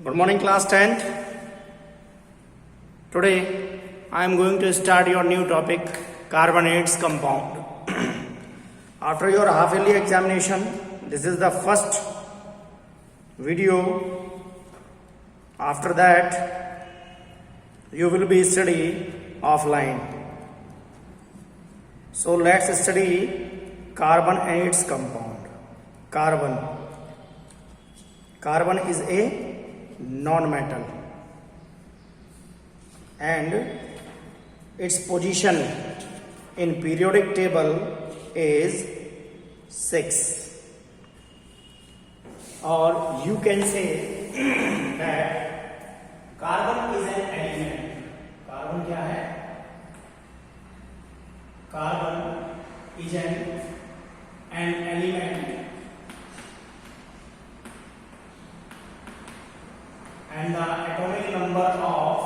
Good morning, class 10th. Today I am going to start your new topic, carbonates compound. After your half yearly examination, this is the first video. After that, you will be study offline. So let's study carbon and its compound. Carbon is a non-metal and its position in periodic table is 6, or you can say that carbon is an element. Carbon क्या है? Carbon is an element and the atomic number of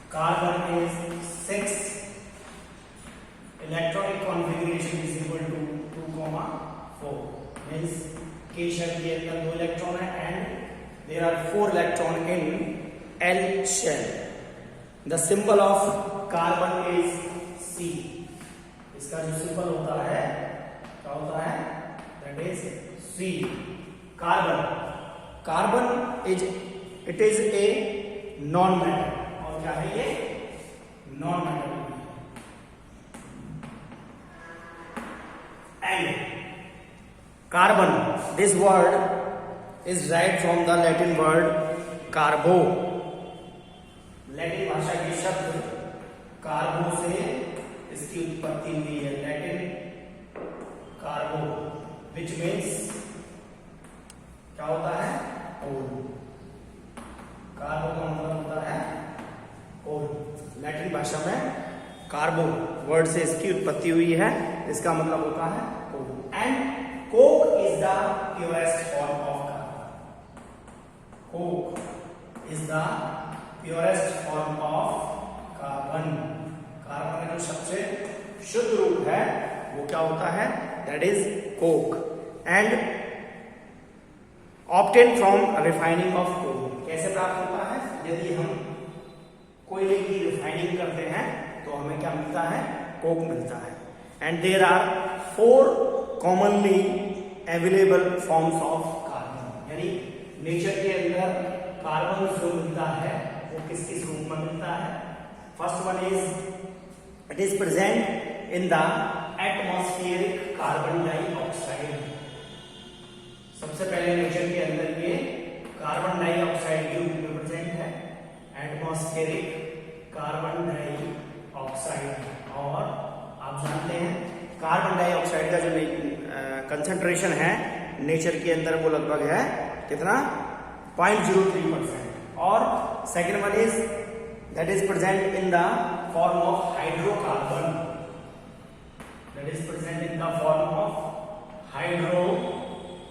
carbon is 6. Electronic configuration is equal to 2,4. Means K shell के अंदर 2 electron है and there are 4 electron in L shell. The symbol of carbon is C. इसका जो symbol होता है क्या होता है? That is C. Carbon is a non-metal. और क्या है ये? Non-metal. And carbon, this word is derived from the Latin word carbo. Latin भाषा के शब्द कार्बो से इसकी उत्पत्ति हुई है. लैटिन कार्बो, which means क्या होता है? कोल. कार्बो का मतलब होता है कोल. लैटिन भाषा में कार्बो वर्ड से इसकी उत्पत्ति हुई है. इसका मतलब होता है coal. And coke is the purest form of carbon. Coke is the purest form of carbon. Carbon का जो सबसे शुद्ध रूप है वो क्या होता है? That is coke. And obtain from refining of coal. कैसे प्राप्त होता है? यदि हम कोयले की रिफाइनिंग करते हैं तो हमें क्या मिलता है? कोक मिलता है. And there are 4 commonly available forms of carbon. यानी नेचर के अंदर कार्बन जो मिलता है वो किस किस रूप में मिलता है? First one is it is present in the atmospheric carbon dioxide. सबसे पहले नेचर के अंदर ये कार्बन डाइऑक्साइड के रूप में प्रेजेंट है. Atmospheric carbon dioxide. और आप जानते हैं कार्बन डाइऑक्साइड का जो कंसंट्रेशन है नेचर के अंदर वो लगभग है कितना? 0.03%. और second one is that is present in the form of hydrocarbon. That is present in the form of hydrocarbon.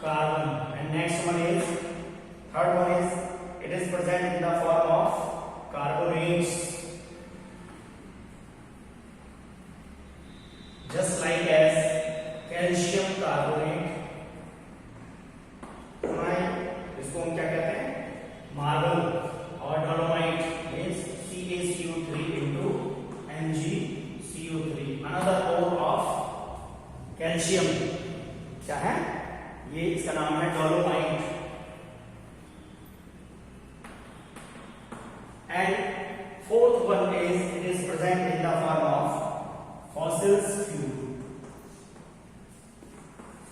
And next one is, third one is, it is present in the form of carbonates, just like as calcium carbonate. इसको हम क्या कहते हैं? Marble. और dolomite means CaCO3 into MgCO3. another ore of calcium. क्या है ये? इसका नाम है dolomite. And fourth one is it is present in the form of fossils fuel.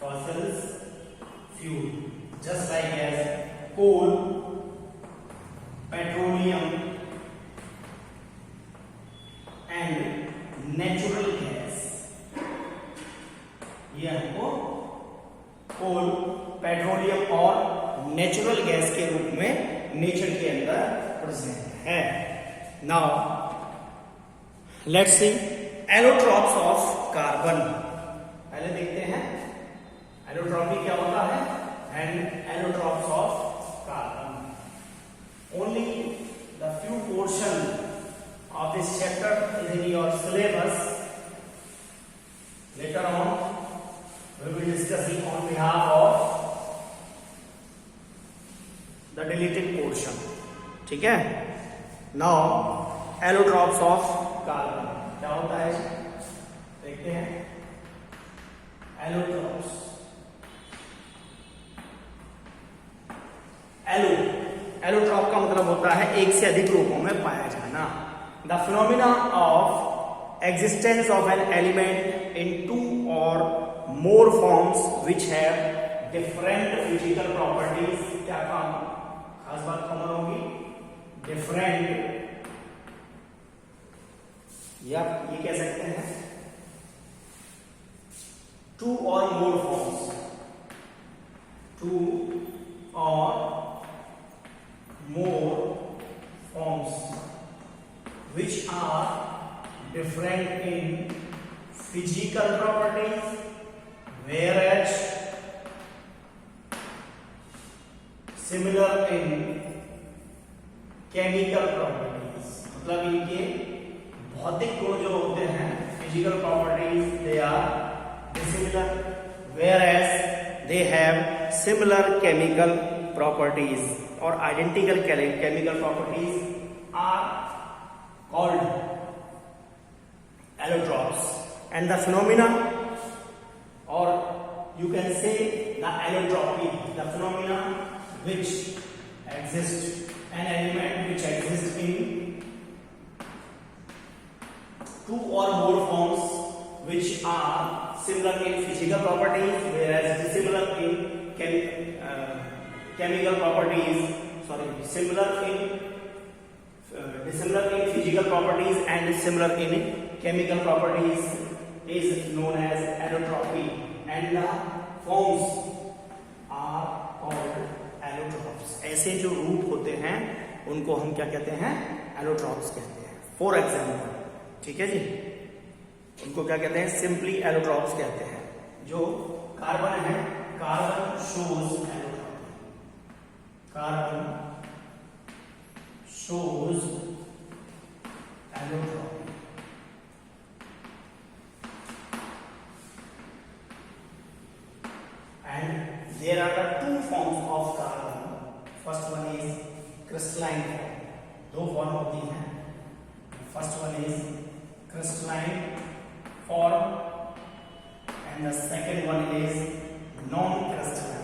Fossils fuel just like as coal, petroleum and natural gas. ये हमको coal, petroleum और natural gas के रूप में नेचर के अंदर प्रेजेंट है. Now let's see allotropes of carbon. पहले देखते हैं एलोट्रॉपी क्या होता है and allotropes of carbon. Only the few portion of this chapter is in your syllabus. Later on we will be discussing on behalf of question, ठीक है। Now allotropes of carbon क्या होता है देखते हैं। एलोट्रॉप्स, एलोट्रॉप का मतलब होता है एक से अधिक रूपों में पाया जाना। The phenomena of existence of an element in two और more forms which have different physical properties, क्या काम खास बात कॉमन होगी, डिफरेंट, या ये कह सकते हैं टू और मोर फॉर्म्स, टू और more forms which are different in physical properties whereas similar in chemical properties। मतलब इनके भौतिक गुण जो होते हैं physical properties they are dissimilar whereas they have similar chemical properties or identical chemical properties are called allotropes, and the phenomena, or you can say the allotropy, the phenomena which exist, an element which exists in two or more forms which are similar in physical properties whereas dissimilar in chemical properties, similar in physical properties and similar in chemical properties is known as allotropy, and the forms are called allotropes। ऐसे जो रूप होते हैं उनको हम क्या कहते हैं, allotropes कहते हैं। फॉर एग्जाम्पल, ठीक है जी, उनको क्या कहते हैं, सिंपली allotropes कहते हैं। जो कार्बन है, carbon shows carbon shows allotropy, and there are the two forms of carbon। first one is crystalline form, दो फॉर्म होती हैं। first one is crystalline form and the second one is non crystalline।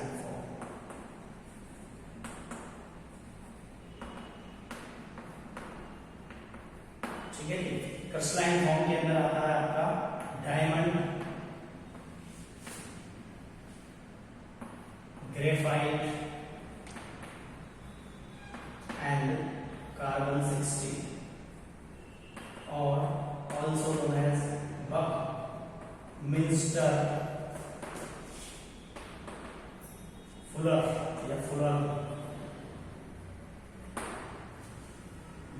Crystalline form के अंदर आता है आपका diamond, graphite and carbon 60 और also known as Buckminster Fuller या Fuller,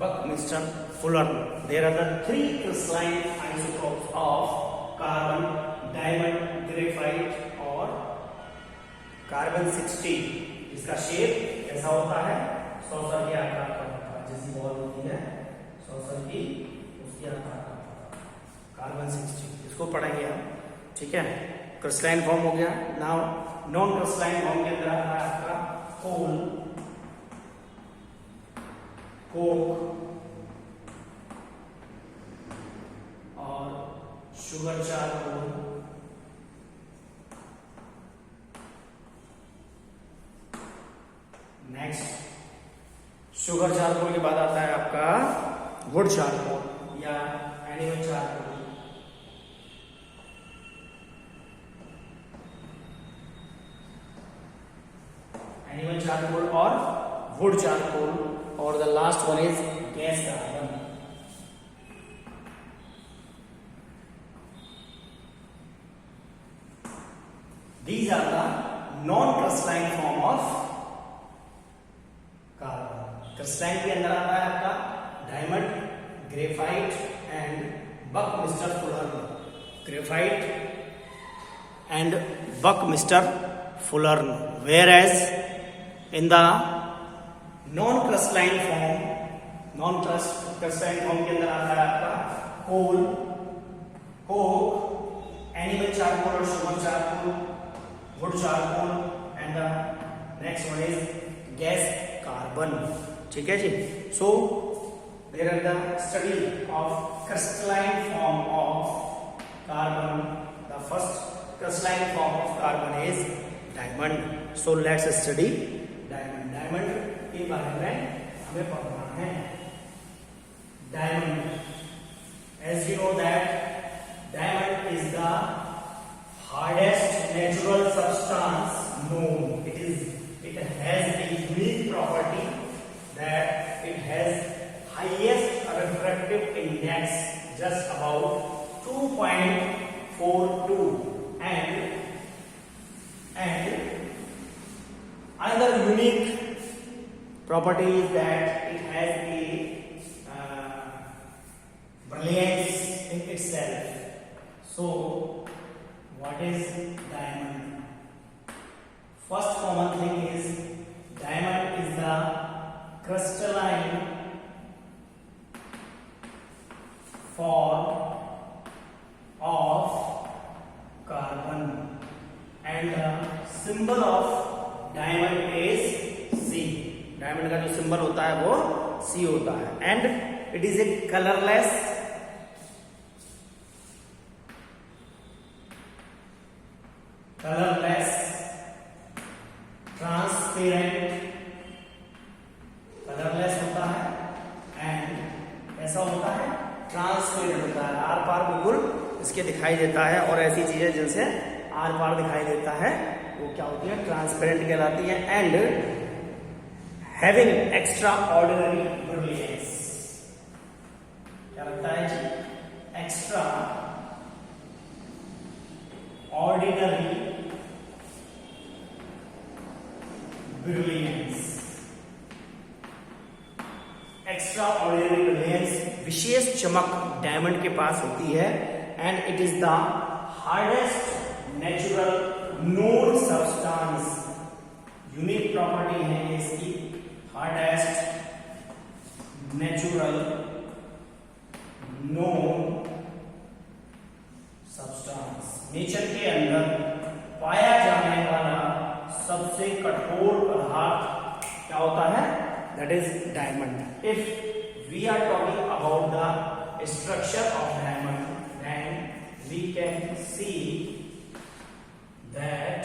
Buckminster Fuller। There are the three crystalline isotopes of carbon, diamond, graphite और carbon 60, जिसका shape ऐसा होता है, सॉसर के आकार का होता है, जैसी बॉल होती है सॉसर की, उसके आकार का होता है कार्बन 60। इसको पढ़ेंगे हम, ठीक है। क्रिस्टलाइन फॉर्म हो गया। नाउ नॉन क्रिस्टलाइन फॉर्म के अंदर आता है आपका कोल, कोक और sugar charcoal, next sugar charcoal के बाद आता है आपका वुड चारकोल या एनिमल चारकोल। एनिमल चारकोल और वुड चारकोल, और the last one is gas carbon। These are the non-crystalline form of carbon। crystalline के अंदर आता है आपका diamond, graphite and Buckminster Fuller. Graphite and Buckminster Fuller, whereas in the non-crystalline form, non-crystalline form के अंदर आता है आपका कोल, कोक, एनिमल चारकोल और sugar charcoal, wood charcoal, and the next one is gas carbon. ठीक है जी। So there are the study of crystalline form of carbon. The first crystalline form of carbon is diamond. So let's study diamond. Diamond के बारे में हमें पढ़ना है। Diamond, as you know that diamond is the hardest natural substance known. It has a unique property that it has highest refractive index, just about 2.42, and another unique property is that it has a brilliance in itself. So what is diamond? First common thing is diamond is the crystalline form of carbon, and the symbol of diamond is C. diamond का जो symbol होता है वो C होता है, and it is a colorless colourless होता है, and ऐसा होता है ट्रांसपेरेंट होता है। आर पार बिल्कुल इसके दिखाई देता है, और ऐसी चीजें जिनसे आर पार दिखाई देता है वो क्या होती है? ट्रांसपेरेंट कहलाती है। And having extraordinary brilliance, क्या लगता है जी? Extraordinary brilliance. Extraordinary brilliance, विशेष चमक डायमंड के पास होती है, and it is the hardest natural known substance. Unique property है इसकी, hardest natural known substance. Nature के अंदर पाया जाने वाला सबसे कठोर पदार्थ क्या होता है? That is diamond. If we are talking about the structure of diamond, then we can see that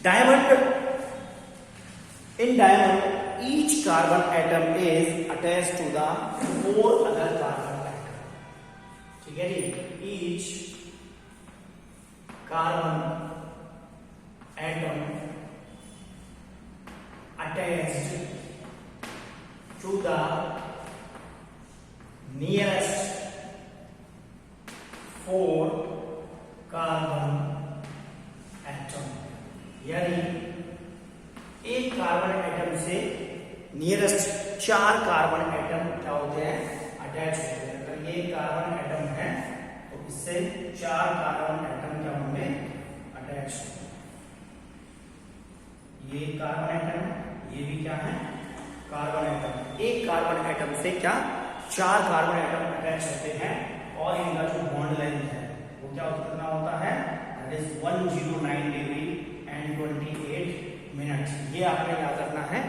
diamond, in diamond each carbon atom is attached to the 4 other carbon atom. ठीक है जी। each carbon atom attached to the nearest 4 carbon atom, यानी एक carbon atom से nearest 4 carbon atom क्या होते हैं? Attach होते हैं। अगर ये कार्बन एटम है तो इससे 4 कार्बन एटम क्या होंगे? अटैच होंगे। ये कार्बन एटम, ये भी क्या है? Carbon atom. एक कार्बन एटम से क्या 4 कार्बन एटम अटैच होते हैं, और इनका जो बॉन्ड लेंथ है वो क्या कितना होता है? That is 109 degree and 28 minute. ये आपने याद रखना है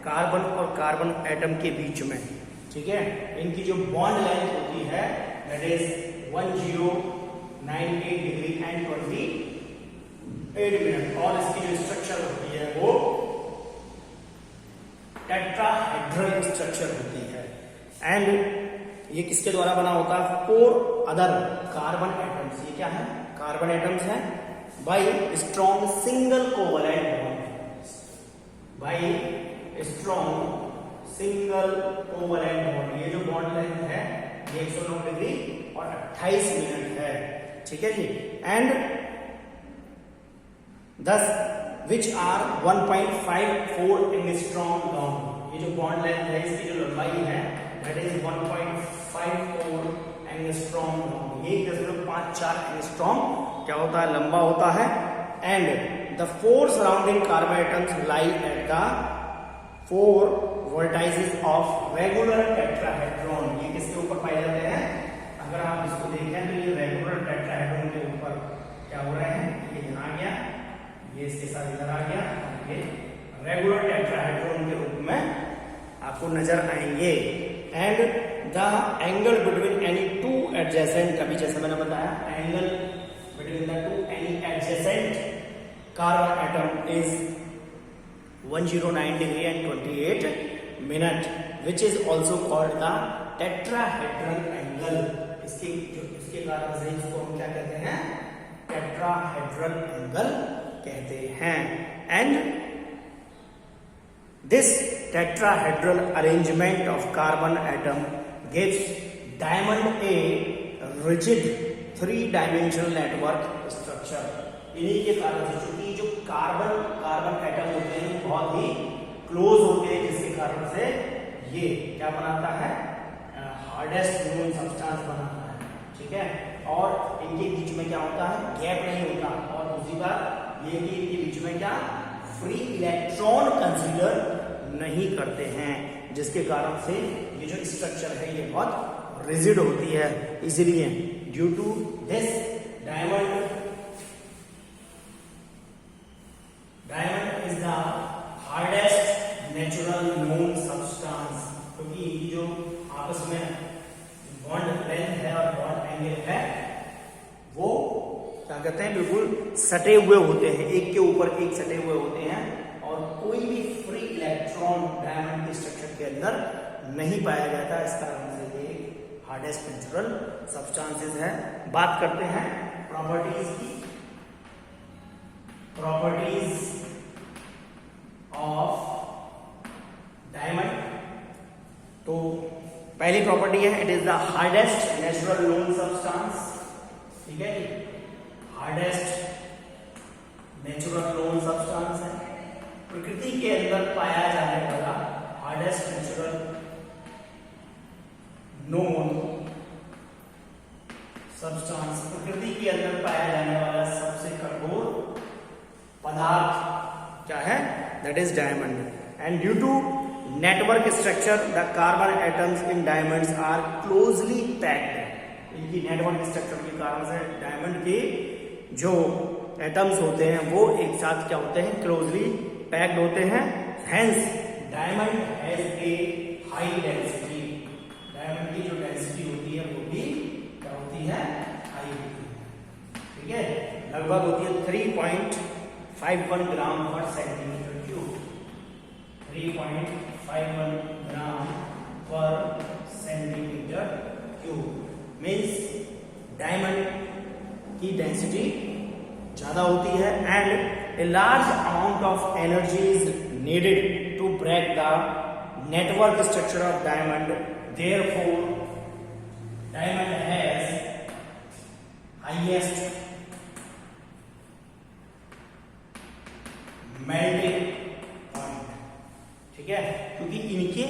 कार्बन और कार्बन एटम के बीच में। ठीक है, इनकी जो बॉन्ड लेंथ होती है that is 1098 degree and 28 minute, और इसकी जो स्ट्रक्चर होती है वो टेट्राहेड्रल स्ट्रक्चर होती है। एंड ये किसके द्वारा बना होता है? 4 अदर कार्बन एटम्स। ये क्या है? कार्बन एटम्स हैं by strong single covalent bond, by strong single covalent bond. ये जो बॉन्ड लेंथ है ये 109 डिग्री और 28 मिनट है। ठीक है जी। एंड दस विच आर 1.54 एंगस्ट्रॉम लॉन्ग। ये जो बॉन्ड लेंथ है इसकी जो लंबाई है दैट इज 1.54 एंगस्ट्रॉम लॉन्ग। ये 1.54 एंगस्ट्रॉम क्या होता है? लंबा होता है। And the 4 surrounding carbon atoms lie at the 4 vertices of regular tetrahedron। ये किसके ऊपर पाए जाते हैं? अगर आप इसको देखें तो ये रेगुलर टेट्राहेड्रॉन के ऊपर क्या हो रहे हैं? ये यहाँ आ गया, ये इसके साथ इधर आ गया, ये रेगुलर टेट्राहेड्रॉन के रूप में आपको नजर आएंगे। And the angle between any two adjacent, अभी जैसे मैंने बताया, angle between the two any adjacent carbon atom is 109 degree and 28 minute, which is also called the tetrahedral angle. इसके कारण से इसको हम क्या कहते हैं? टेट्राहेड्रल एंगल कहते हैं। And this tetrahedral arrangement of carbon atom gives diamond a rigid 3 dimensional network structure. इन्हीं के कारण से, चूंकि जो कार्बन एटम होते हैं बहुत ही क्लोज होते हैं, जिसके कारण से ये क्या बनाता है? हार्डेस्ट नोन सब्सटेंस बनाता है। ठीक है, और इनके बीच में क्या होता है? गैप नहीं होता। और दूसरी बात ये कि इनके बीच में क्या फ्री इलेक्ट्रॉन कंसीडर नहीं करते हैं, जिसके कारण से ये जो स्ट्रक्चर है ये बहुत रिजिड होती है। इसलिए due to this diamond is the hardest natural known substance, क्योंकि जो आपस में बॉन्ड लेंथ है और बॉन्ड एंगल है वो क्या कहते हैं? बिल्कुल सटे हुए होते हैं, एक के ऊपर एक सटे हुए होते हैं, और कोई भी फ्री इलेक्ट्रॉन डायमंड के स्ट्रक्चर के अंदर नहीं पाया जाता। इस कारण से ये हार्डेस्ट नेचुरल सब्सटेंसेस है। बात करते हैं प्रॉपर्टीज की। प्रॉपर्टीज ऑफ डायमंड, तो पहली प्रॉपर्टी है, it is the hardest natural known substance. ठीक है, हार्डेस्ट नेचुरल नोन सब्सटेंस है, प्रकृति के अंदर पाया जाने वाला हार्डेस्ट नेचुरल नोन सब्सटेंस, प्रकृति के अंदर पाया जाने वाला सबसे कठोर पदार्थ क्या है? That is diamond. And due to network structure the carbon atoms in diamonds are closely packed. इनकी नेटवर्क स्ट्रक्चर के कारण से डायमंड के जो एटम्स होते हैं वो एक साथ क्या होते हैं? क्लोजली पैक्ड होते हैं। Hence diamond has a high density. Diamond की जो डेंसिटी होती है वो भी क्या होती है? हाई होती है। ठीक है, लगभग होती है 3.51 ग्राम पर सेंटीमीटर क्यूब। 3.51 ग्राम पर सेंटीमीटर क्यूब मीन्स डायमंड की डेंसिटी ज्यादा होती है। And a large amount of energy is needed to break the network structure of diamond. Therefore diamond has highest melting point. ठीक है, क्योंकि इनके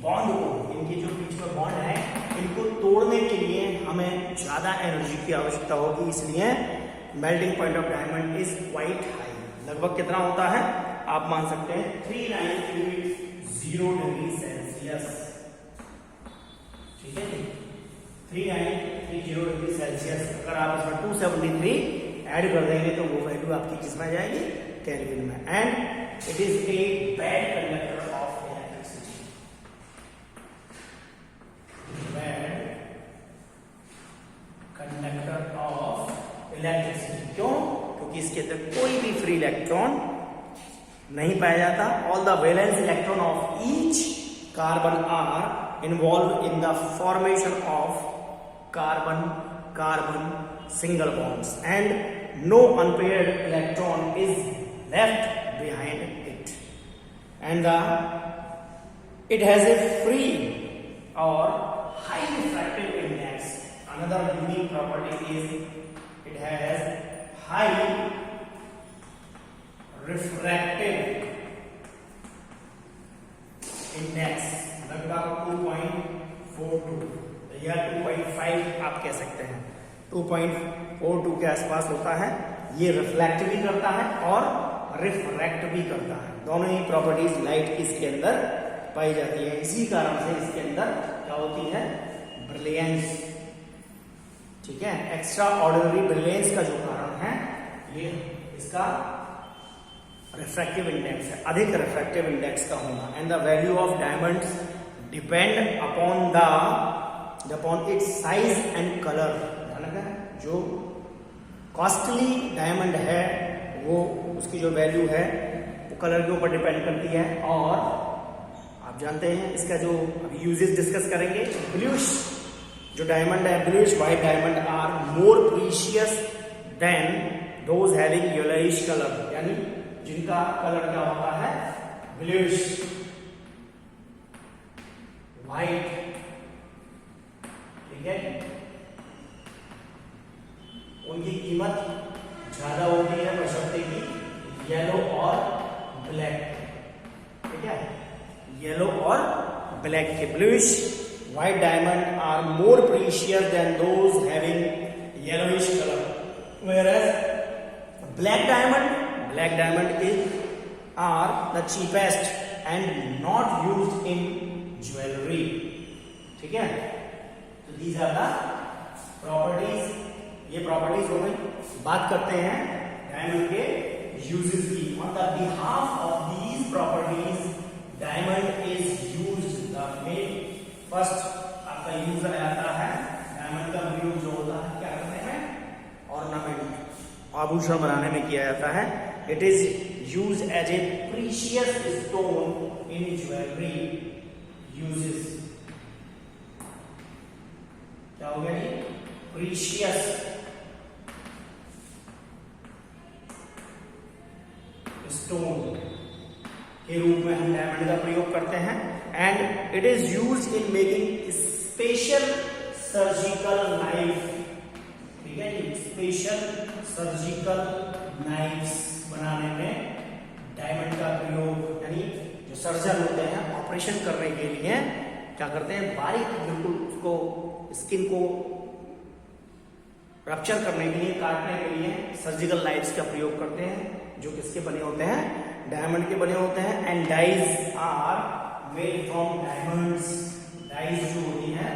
बॉन्ड को, इनके जो बीच में बॉन्ड है, इनको तोड़ने के लिए हमें ज्यादा एनर्जी की आवश्यकता होगी, इसलिए melting point of diamond is quite high. लगभग कितना होता है? आप मान सकते हैं 390 डिग्री सेल्सियस। ठीक है जी, 3930 डिग्री सेल्सियस। अगर आप इसमें 273 ऐड कर देंगे तो वो वैल्यू आपकी किसमें जाएगी? केल्विन में। And it is a bad conductor of electricity. Bad conductor of electricity. क्यों? क्योंकि इसके अंदर कोई भी फ्री इलेक्ट्रॉन नहीं पाया जाता। All the valence electron of each carbon are involve in the formation of carbon carbon single bonds and no unpaired electron is left behind it, and it has a free or high refractive index. Another unique property is it has high refractive index, लगभग 2.42 या 2.5 आप कह सकते हैं। 2.42 के आसपास होता है। ये रिफ्लेक्ट भी करता है और रिफ्रैक्ट भी करता है। दोनों ही प्रॉपर्टीज लाइट की इसके अंदर पाई जाती है। इसी कारण से इसके अंदर क्या होती है? ब्रिलियंस। ठीक है, एक्स्ट्रा ऑर्डिनरी ब्रिलियंस का जो कारण है ये इसका रिफ्रैक्टिव इंडेक्स है, अधिक रिफ्रैक्टिव इंडेक्स का होना। And the value of diamonds depend upon its size and colour. जो कॉस्टली डायमंड है वो उसकी जो वैल्यू है वो कलर के ऊपर डिपेंड करती है। और आप जानते हैं इसका जो अभी यूजेस डिस्कस करेंगे, ब्लूइश जो डायमंड है, bluish white diamond are more precious than those having yellowish colour, यानी जिनका कलर क्या होता है ब्लूइश व्हाइट, ठीक है, उनकी कीमत ज्यादा होती है बशर्ते की येलो और ब्लैक, ठीक है, येलो और ब्लैक के। Bluish white diamond are more precious than those having yellowish colour, whereas black diamond are the cheapest and not used in jewelry, ठीक है। तो these are the properties, ये प्रॉपर्टीज हो गई। बात करते हैं डायमंड के यूजेस की। On the behalf of these properties diamond is used the main. First आपका यूज आता है डायमंड का प्रयोग जो होता है क्या करते हैं, ऑर्नामेंट, आभूषण बनाने में किया जाता है। It is use as a precious stone in jewellery uses. क्या हो गया ये, प्रीशियस स्टोन के रूप में हम डायमंड का प्रयोग करते हैं। And it is use in making special surgical knife, ठीक है जी, स्पेशल सर्जिकल नाइफ्स बनाने में डायमंड का प्रयोग, यानी जो सर्जन होते हैं ऑपरेशन करने के लिए क्या करते हैं, बारीक बिल्कुल उसको स्किन को रप्चर करने के लिए, काटने के लिए सर्जिकल नाइफ्स का प्रयोग करते हैं, जो किसके बने होते हैं, डायमंड के बने होते हैं। And dies are made from diamonds, dies जो होती है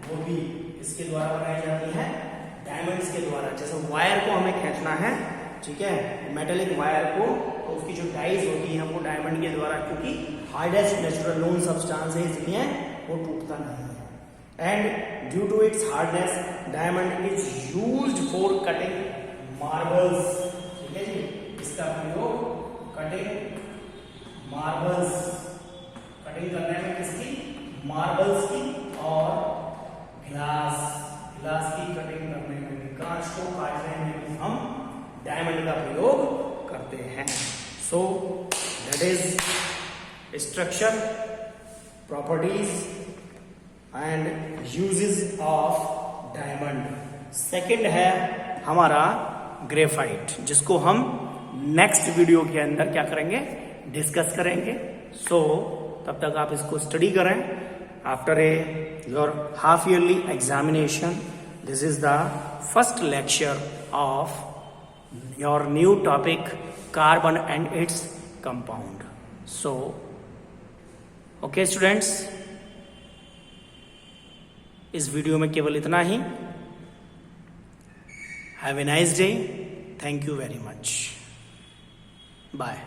वो भी इसके द्वारा बनाई जाती है, डायमंड्स के द्वारा। जैसे वायर को हमें खींचना है, ठीक है, मेटेलिक वायर को, तो उसकी जो डाइज होती है वो डायमंड के द्वारा, क्योंकि हार्डेस्ट नेचुरल नोन सब्सटेंस है इसलिए वो टूटता नहीं है। And due to its hardness diamond is used for cutting marbles, ठीक है जी, इसका प्रयोग कटिंग मार्बल्स, कटिंग करने में किसकी, मार्बल्स की, और ग्लास की कटिंग करने में भी, कांच को काटने में भी हम डायमंड का प्रयोग करते हैं। So that is structure, properties and uses of diamond. Second है हमारा ग्रेफाइट, जिसको हम नेक्स्ट वीडियो के अंदर क्या करेंगे, डिस्कस करेंगे। सो तब तक आप इसको स्टडी करें। After your half yearly examination, this is the first lecture of your new topic carbon and its compound. So okay students, इस वीडियो में केवल इतना ही। Have a nice day, thank you very much, bye.